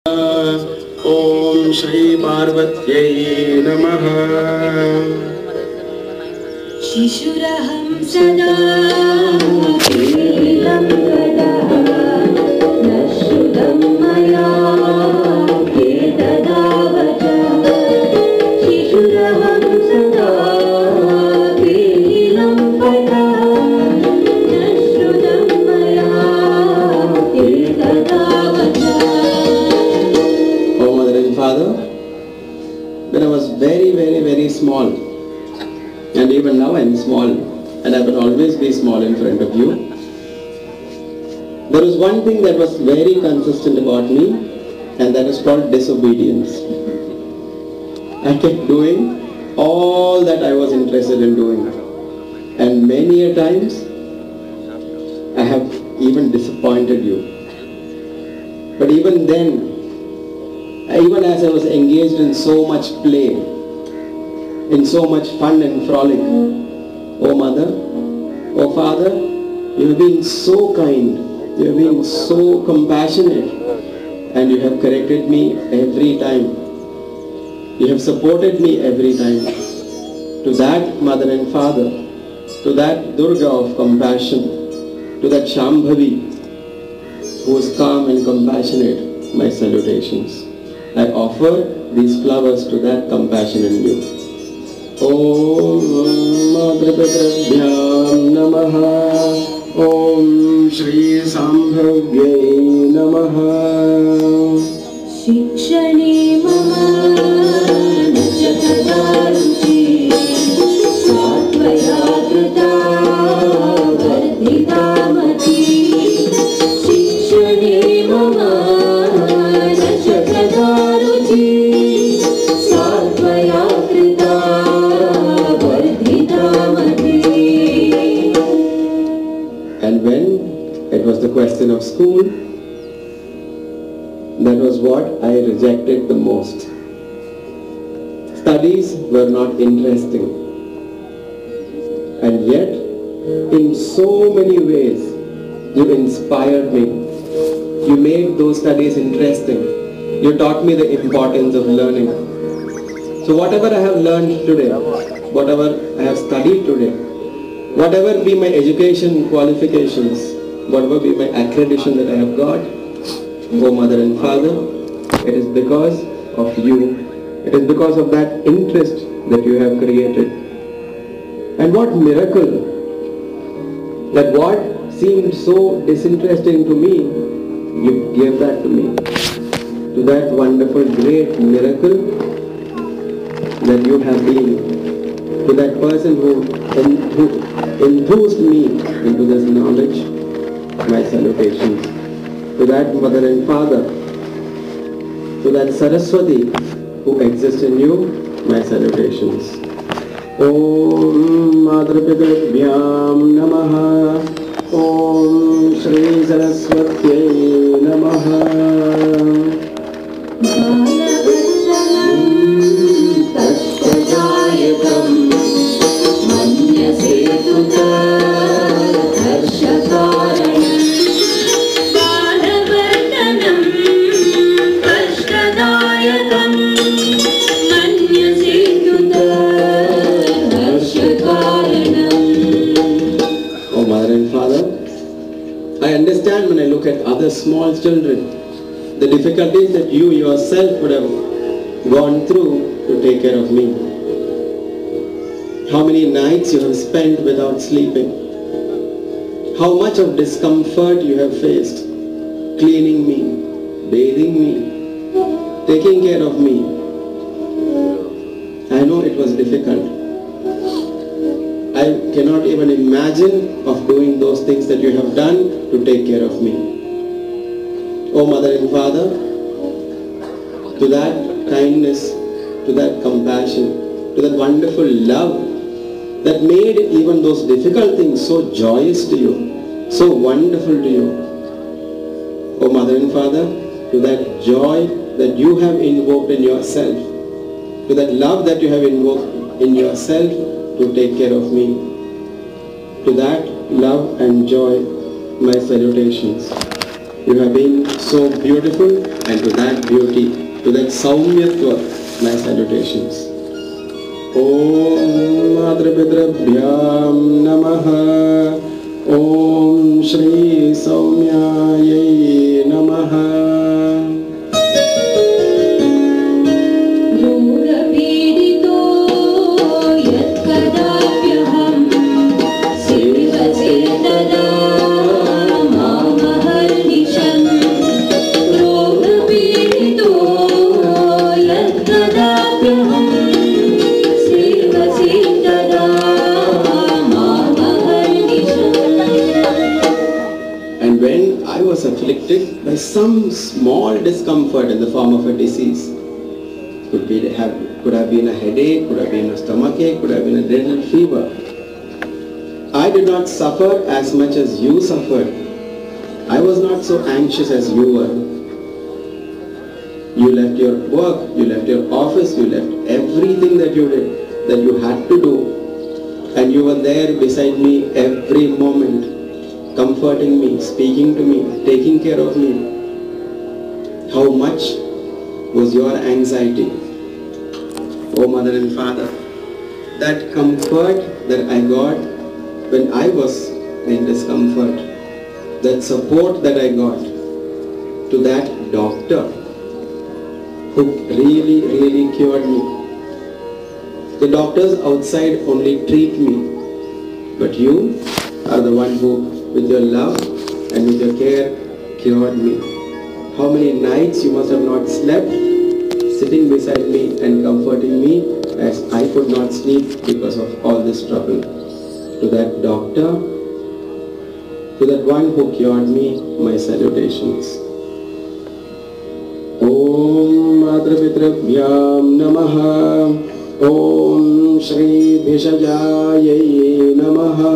Om Shri Parvatyai Namaha. Shishuraham sada kelam kada nashrudam maya ketadavaja. Shishuraham sada kelam kada nashrudam maya ketadavaja. Oh Mother and Father, when I was very small, and even now I am small, and I will always be small in front of you, there was one thing that was very consistent about me, and that is called disobedience. I kept doing all that I was interested in doing, and many a times I have even disappointed you. But even then, even as I was engaged in so much play, in so much fun and frolic, oh Mother, oh Father, you have been so kind, you have been so compassionate, and you have corrected me every time. You have supported me every time. To that Mother and Father, to that Durga of compassion, to that Shambhavi who is calm and compassionate, my salutations. I offer these flowers to that compassion in you. Om Matru Namaha. Om Shri Sambhavyai Namaha. Shikshane mama nachakadaruchi satvaya krita vardhitamati. Shikshane mama nachakadaruchi satvaya krita vardhitamati. And when it was the question of school, that was what I rejected the most. Studies were not interesting. And yet, in so many ways, you inspired me. You made those studies interesting. You taught me the importance of learning. So whatever I have learned today, whatever I have studied today, whatever be my education qualifications, whatever be my accreditation that I have got, oh Mother and Father, it is because of you. It is because of that interest that you have created. And what miracle, that what seemed so disinteresting to me, you gave that to me. To that wonderful, great miracle that you have been. To that person who enthused me into this knowledge, my salutations. To that Mother and Father, to that Saraswati who exists in you, my salutations. Om Matru Pitru Namaha. Om Shri Saraswatyai Namaha. Tashkadayakam manyase tuta harshakaranam. Balavartanam tashkadayakam manyase tuta harshakaranam. Oh Mother and Father, I understand when I look at other small children, the difficulties that you yourself would have gone through to take care of me. How many nights you have spent without sleeping. How much of discomfort you have faced, cleaning me, bathing me, taking care of me. I know it was difficult. I cannot even imagine of doing those things that you have done to take care of me. Oh Mother and Father, to that kindness, to that compassion, to that wonderful love that made even those difficult things so joyous to you, so wonderful to you. Oh Mother and Father, to that joy that you have invoked in yourself, to that love that you have invoked in yourself to take care of me, to that love and joy, my salutations. You have been so beautiful, and to that beauty, to that saumyatva, my salutations. Om Matru Pitrabhyam Namaha. Om Shri Saumyayai Namaha. Afflicted by some small discomfort in the form of a disease. Could have been a headache, could have been a stomachache, could have been a little fever. I did not suffer as much as you suffered. I was not so anxious as you were. You left your work, you left your office, you left everything that you did, that you had to do, and you were there beside me every moment, comforting me, speaking to me, taking care of me. How much was your anxiety? Oh Mother and Father, that comfort that I got when I was in discomfort, that support that I got to that doctor who really cured me. The doctors outside only treat me, but you are the one who, with your love and with your care, cured me. How many nights you must have not slept, sitting beside me and comforting me as I could not sleep because of all this trouble. To that doctor, to that one who cured me, my salutations. Om Matru Pitrabhyam Namaha. Om Shri Bhishajayai Namaha.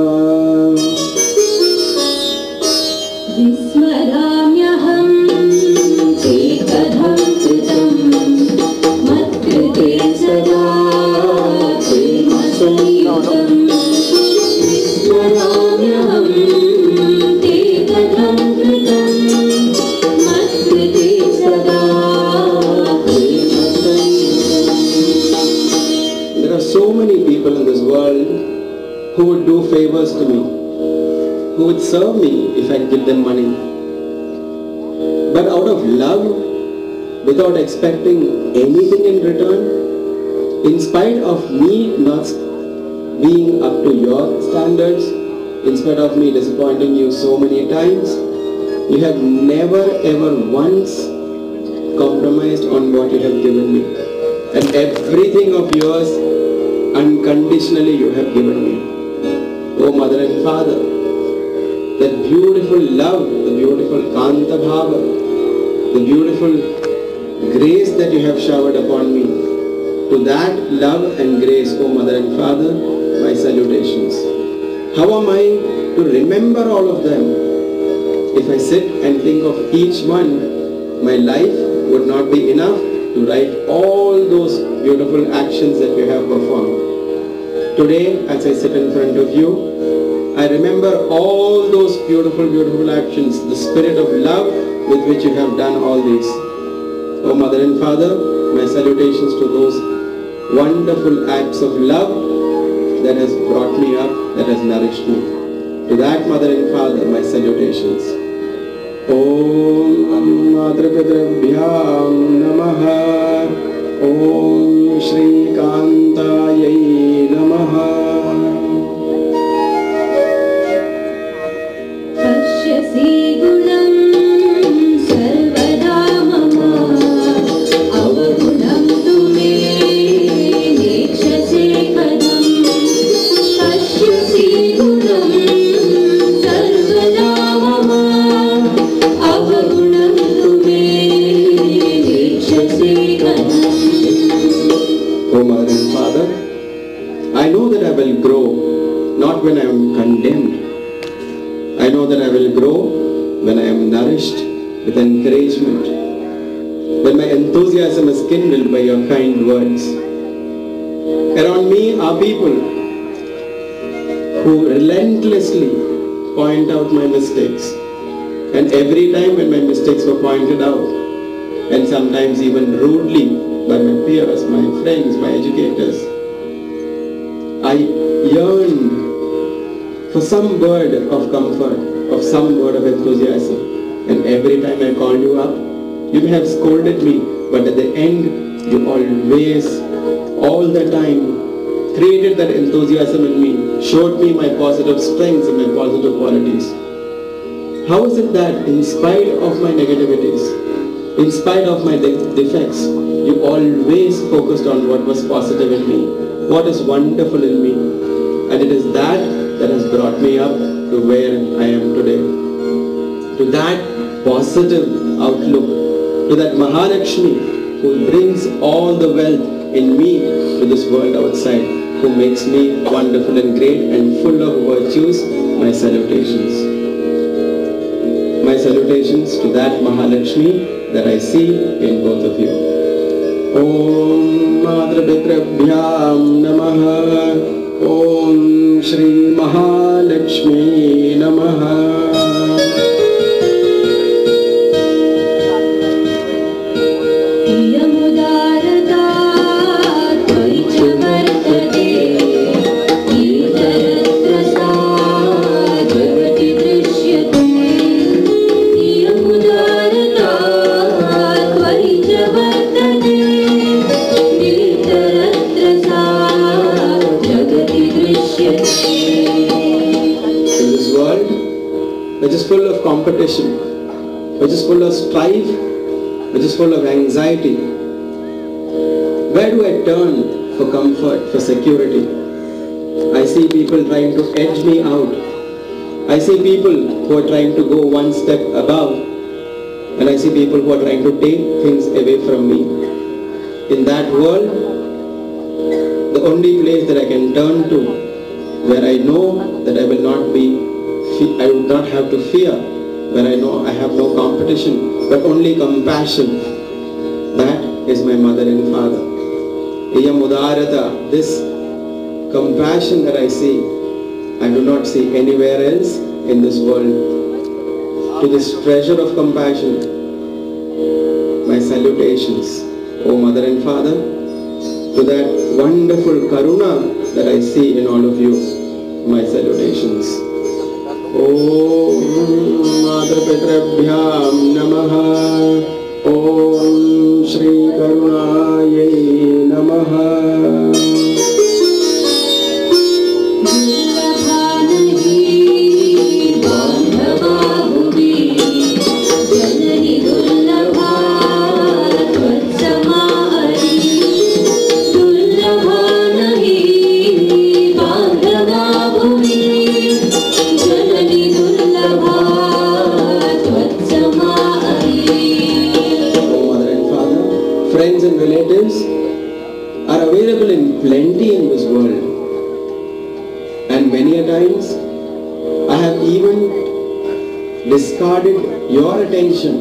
Vismaramyaham te kadham kritam matkృతే sada prema samyutam. Vismaramyaham te kadham kritam matkృతే sada prema samyutam. There are so many people in this world who would do favors to me, who would serve me if I give them money. But out of love, without expecting anything in return, in spite of me not being up to your standards, in spite of me disappointing you so many times, you have never ever once compromised on what you have given me. And everything of yours, unconditionally you have given me. Oh Mother and Father, that beautiful love, the beautiful Kanta Bhava, the beautiful grace that you have showered upon me, to that love and grace, O Mother and Father, my salutations. How am I to remember all of them? If I sit and think of each one, my life would not be enough to write all those beautiful actions that you have performed. Today, as I sit in front of you, I remember all those beautiful actions, the spirit of love with which you have done all these. Oh Mother and Father, my salutations to those wonderful acts of love that has brought me up, that has nourished me. To that Mother and Father, my salutations. Om Matru Pitrabhyam Namaha. Om Shri Kantayai Namaha. When I am condemned, I know that I will grow when I am nourished with encouragement, when my enthusiasm is kindled by your kind words. Around me are people who relentlessly point out my mistakes, and every time when my mistakes were pointed out, and sometimes even rudely by my peers, my friends, my educators. I yearned for some word of comfort, of some word of enthusiasm. And every time I called you up, you may have scolded me, but at the end, you always, all the time, created that enthusiasm in me, showed me my positive strengths and my positive qualities. How is it that in spite of my negativities, in spite of my defects, you always focused on what was positive in me, what is wonderful in me? And it is that has brought me up to where I am today. To that positive outlook, to that Mahalakshmi who brings all the wealth in me to this world outside, who makes me wonderful and great and full of virtues, my salutations. My salutations to that Mahalakshmi that I see in both of you. Om Matru Pitrabhyam Namaha. Om Shri Mahalakshmi Namaha. Which is full of competition, which is full of strife, which is full of anxiety. Where do I turn for comfort, for security? I see people trying to edge me out. I see people who are trying to go one step above, and I see people who are trying to take things away from me. In that world, the only place that I can turn to, where I know that I will not be I would not have to fear, where I know I have no competition, but only compassion. That is my mother and father. Iyamudarata, this compassion that I see, I do not see anywhere else in this world. To this treasure of compassion, my salutations, O mother and father. To that wonderful karuna that I see in all of you, my salutations. Om Matru Pitrabhyam Namaha. Om Shri Karunaye Namaha. Friends and relatives are available in plenty in this world, and many a times I have even discarded your attention.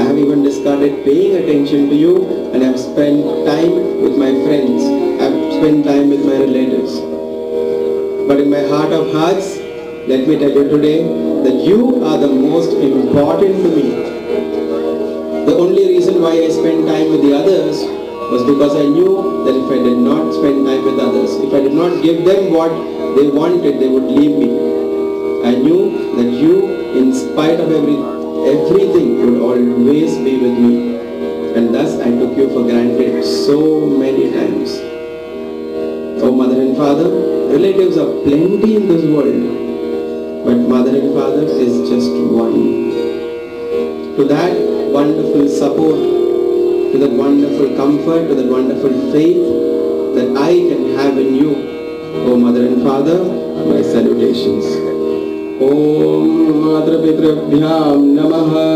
I have even discarded paying attention to you, and I have spent time with my friends. I have spent time with my relatives. But in my heart of hearts, let me tell you today that you are the most important to me. The only reason why I spent time with the others was because I knew that if I did not spend time with others, if I did not give them what they wanted, they would leave me. I knew that you, in spite of everything, would always be with me. And thus I took you for granted so many times. Oh mother and father, relatives are plenty in this world, but mother and father is just one. To that wonderful support, to that wonderful comfort, to that wonderful faith that I can have in you, O mother and father, my salutations. Om Matru Pitrabhyam Namaha.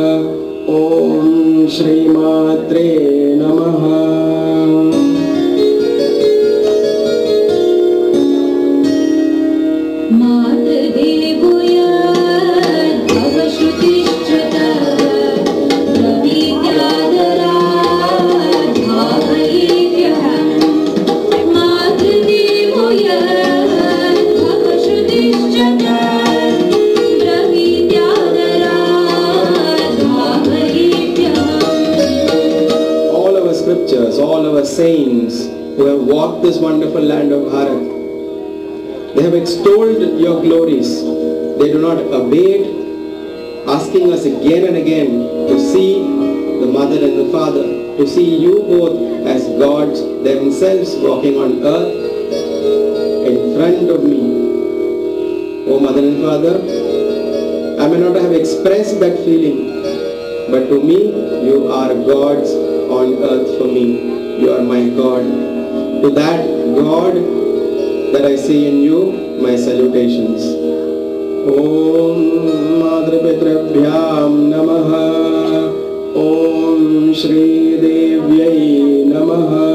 Om Shri Matre Namaha. scriptures, all our saints who have walked this wonderful land of Bharat. They have extolled your glories. They do not abate, asking us again and again to see the mother and the father, to see you both as gods themselves walking on earth in front of me. Oh mother and father, I may not have expressed that feeling, but to me, you are gods on earth for me. You are my God. To that God that I see in you, my salutations. Om Matru Pitrabhyam Namaha. Om Shri Devyai Namaha.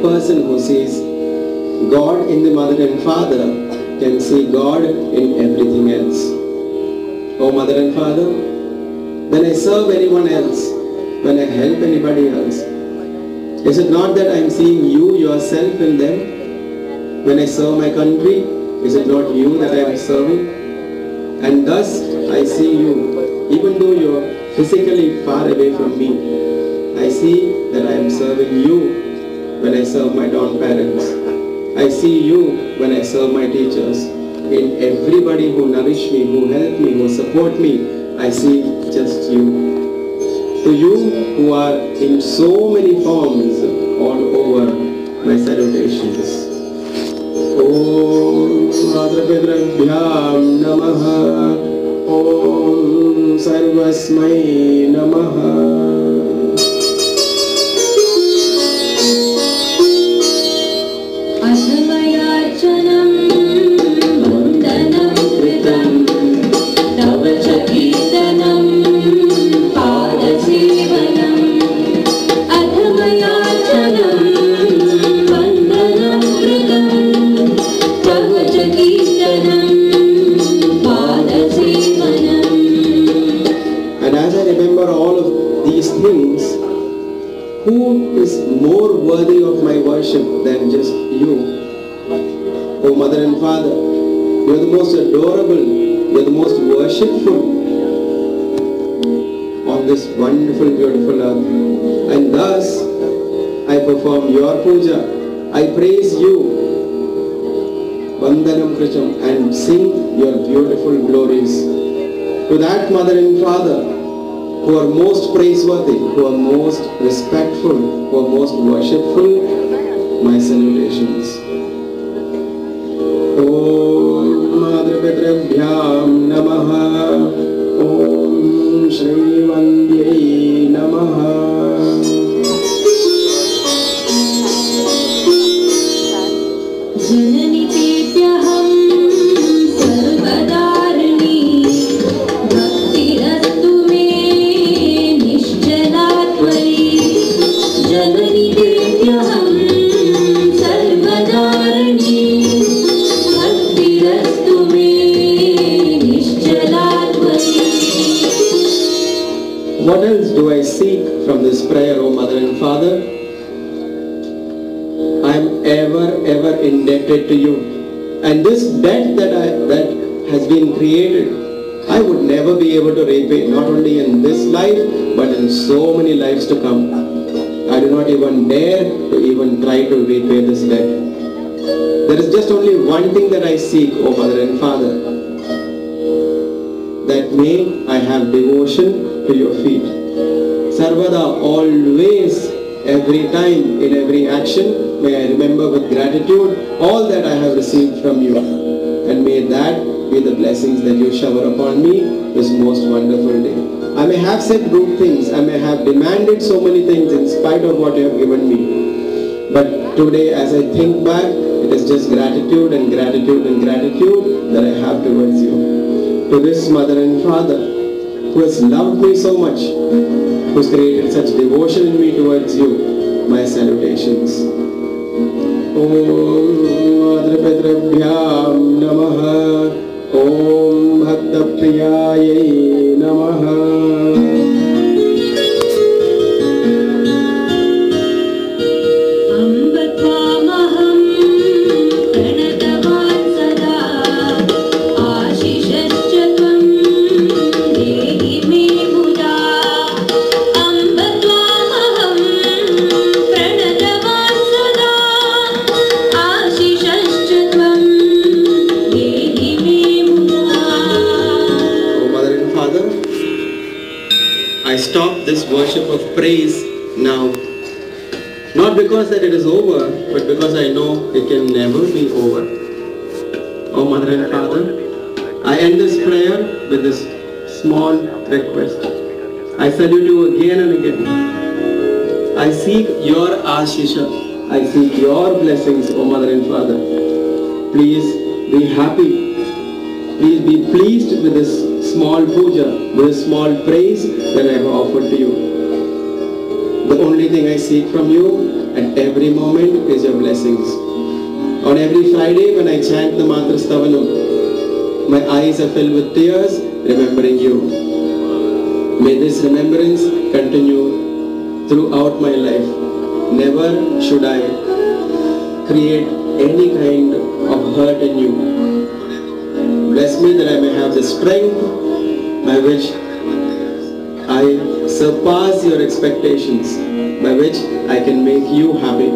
Person who sees God in the mother and father can see God in everything else. Oh mother and father, when I serve anyone else, when I help anybody else, is it not that I am seeing you yourself in them? When I serve my country, is it not you that I am serving? And thus I see you, even though you are physically far away from me, I see that I am serving you when I serve my dawn parents. I see you when I serve my teachers. In everybody who nourish me, who help me, who support me, I see just you. To you who are in so many forms all over, my salutations. Om Matru Pitrabhyam Namaha. Om Sarvasmai Namaha. Who is more worthy of my worship than just you? Oh mother and father, you are the most adorable, you are the most worshipful on this wonderful, beautiful earth. And thus, I perform your puja, I praise you, Vandanam Krisham, and sing your beautiful glories. To that mother and father, who are most praiseworthy, who are most respectful, who are most worshipful, my salutations. Om Matru Pitrabhyam Namaha. Om Shri Vandyai Namaha. Janani Tetyaham Sarvadarani Bhaktirastu me Nishchalatvari. Janani Tetyaham Sarvadarani Bhaktirastu me Nishchalatvari. What else do I seek from this prayer, O Mother and Father? I am ever indebted to you. And this debt that has been created, I would never be able to repay, not only in this life, but in so many lives to come. I do not even dare to even try to repay this debt. There is just only one thing that I seek, O Mother and Father, that may I have devotion to your feet. Sarvada, always, every time, in every action, may I remember with gratitude all that I have received from you. And may that be the blessings that you shower upon me this most wonderful day. I may have said rude things, I may have demanded so many things in spite of what you have given me. But today, as I think back, it is just gratitude and gratitude and gratitude that I have towards you. To this Mother and Father, who has loved me so much, who's created such devotion in me towards you, my salutations. Om Madhurabhyam Namaha. Om Bhakta Priyaye Namaha. I stop this worship of praise now, not because that it is over, but because I know it can never be over. Oh Mother and Father, I end this prayer with this small request. I salute you again and again. I seek your ashisha. I seek your blessings, oh Mother and Father. Please be happy. Please be pleased with this small puja, with this small praise that I have offered to you. The only thing I seek from you at every moment is your blessings. On every Friday when I chant the Mantra Stavanam, my eyes are filled with tears remembering you. May this remembrance continue throughout my life. Never should I create any kind of hurt in you. Bless me that I may have the strength by which I surpass your expectations, by which I can make you happy.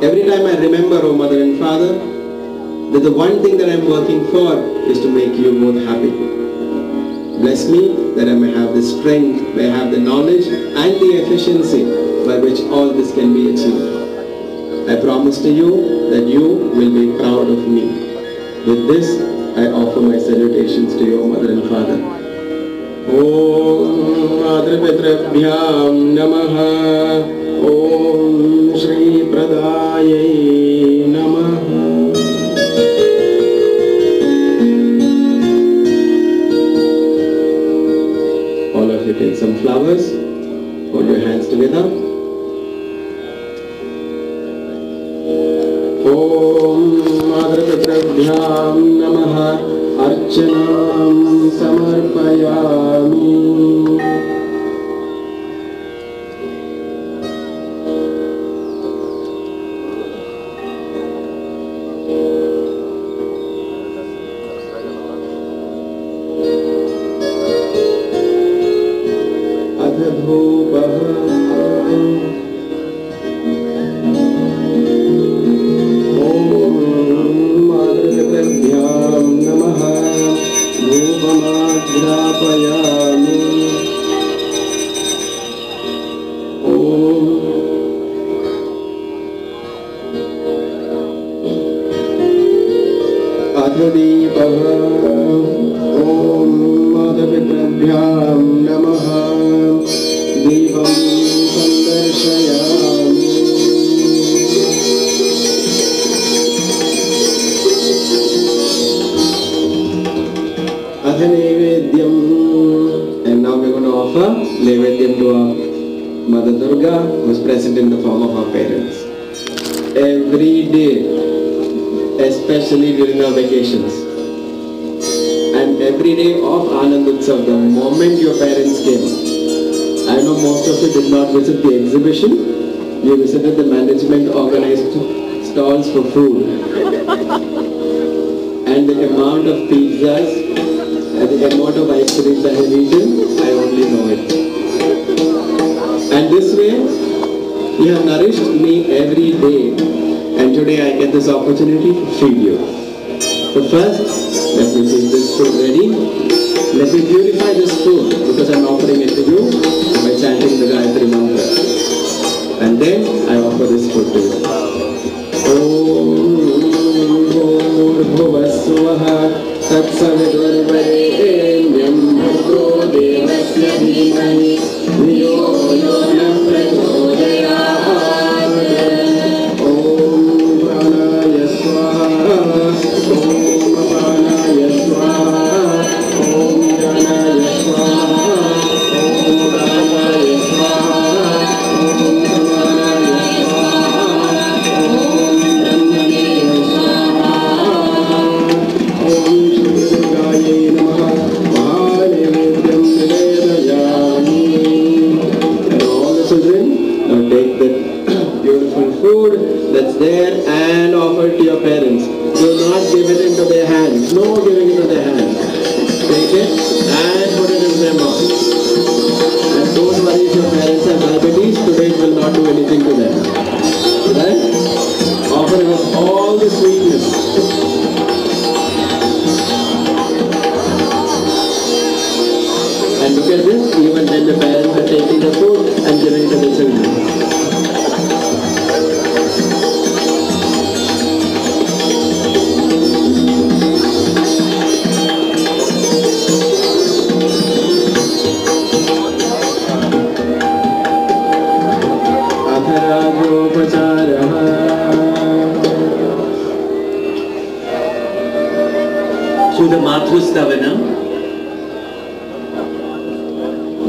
Every time I remember, oh Mother and Father, that the one thing that I am working for is to make you both happy. Bless me that I may have the strength, may I have the knowledge and the efficiency by which all this can be achieved. I promise to you that you will be proud of me. With this, I offer my salutations to you, Mother and Father. Om Madhurabhyam Namaha. Om Shri Pradaye Namaha. All of you take some flowers. Hold your hands together. Om Madhurabhyam Namaha. Archanam Samarpayami. And now we're going to offer Nevedyam to our Mother Durga, who is present in the form of our parents. Every day, especially during our vacations, and every day of Anand Utsav, the moment your parents came, I know most of you did not visit the exhibition, you visited the management organized stalls for food. And the amount of pizzas and the amount of ice cream that I have eaten, I only know it. And this way, you have nourished me every day. And today I get this opportunity to feed you. So first, let me keep this food ready. Let me purify this food because I am offering it to you by chanting the Gayatri Mantra. And then I offer this food to you. Tatsavidurvarenyam bhargo devasya dhimani dhiyo yo na prachodayat. Om pranaya swaha, om pranaya swaha, om pranaya swaha, om pranaya swaha. there and offer it to your parents. Do not give it into their hands. No giving into their hands. Take it and put it in their mouth. And don't worry if your parents have diabetes, today it will not do anything to them. Right? Offer us all the sweetness. And look at this, even then the parents are taking the food and giving it to the children. Through the Matru Stavanam,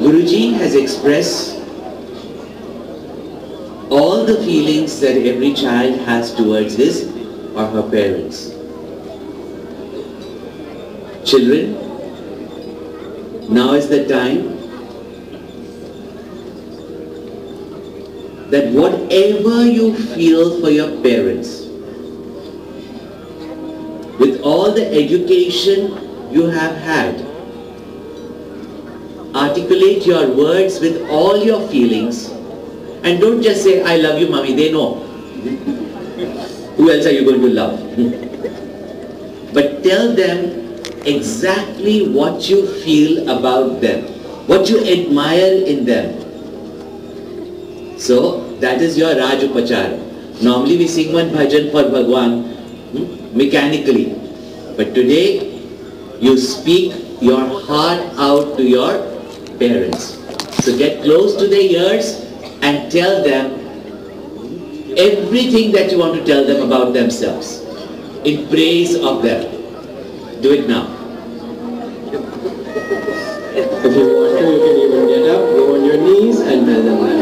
Guruji has expressed all the feelings that every child has towards his or her parents. Children, now is the time that whatever you feel for your parents, with all the education you have had, articulate your words with all your feelings, and don't just say, I love you, mommy, they know. Who else are you going to love? But tell them exactly what you feel about them, what you admire in them. So, that is your Raj Upachara. Normally we sing one bhajan for Bhagwan, mechanically. But today, you speak your heart out to your parents. So get close to their ears and tell them everything that you want to tell them about themselves in praise of them. Do it now. If you want to, you can even get up, go on your knees and tell them that.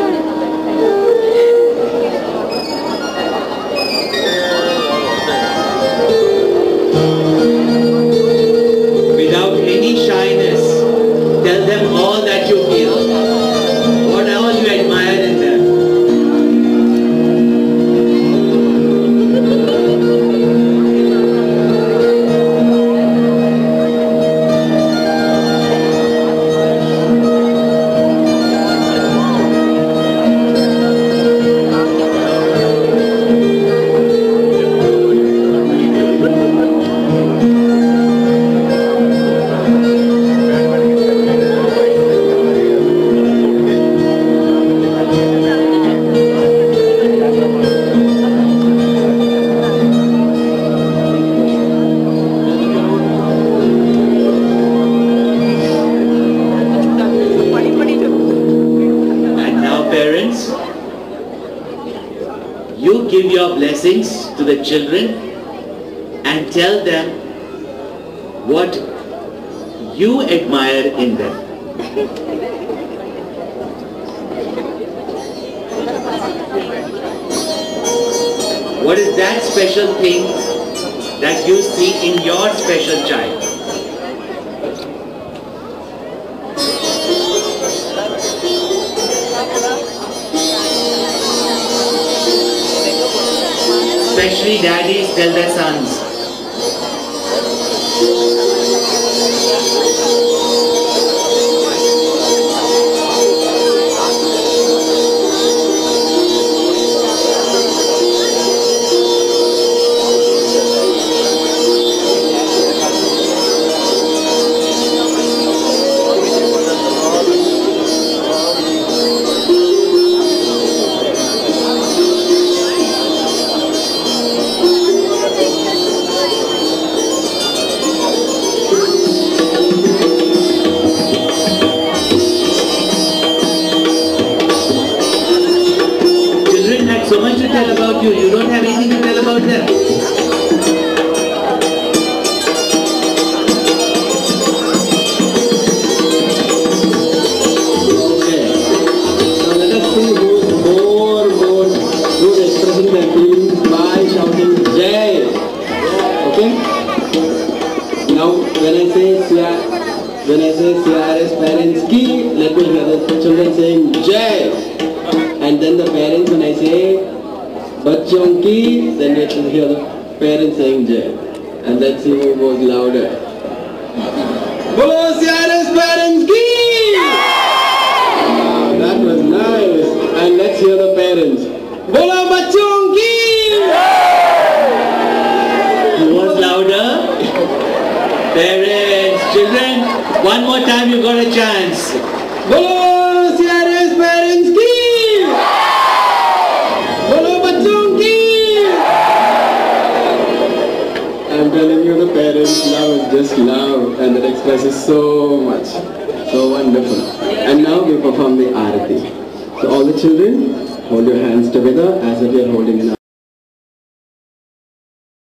Blessings to the children and tell them what you admire in them. What is that special thing that you see in your special child? Especially daddies tell their sons. So much to tell about you, you don't have anything to tell about them. Okay. Now let us see who's who's expressing their feelings by shouting Jai. Okay? Now when I say CRS parents ki, let me hear the children saying Jai. And then the parents, when I say बच्चों की, then you can hear the parents saying Jai. And let's see who goes louder. Bolo Cherish parents ki! That was nice. And let's hear the parents. Bolo bachon ki! Who was louder? Parents, children, one more time you got a chance. Bolo Cherish parents ki! Bolo bachon ki! I'm telling you, the parents' love is just love, and that expresses so much, so wonderful. And now we perform the Aarati. So all the children, hold your hands together as a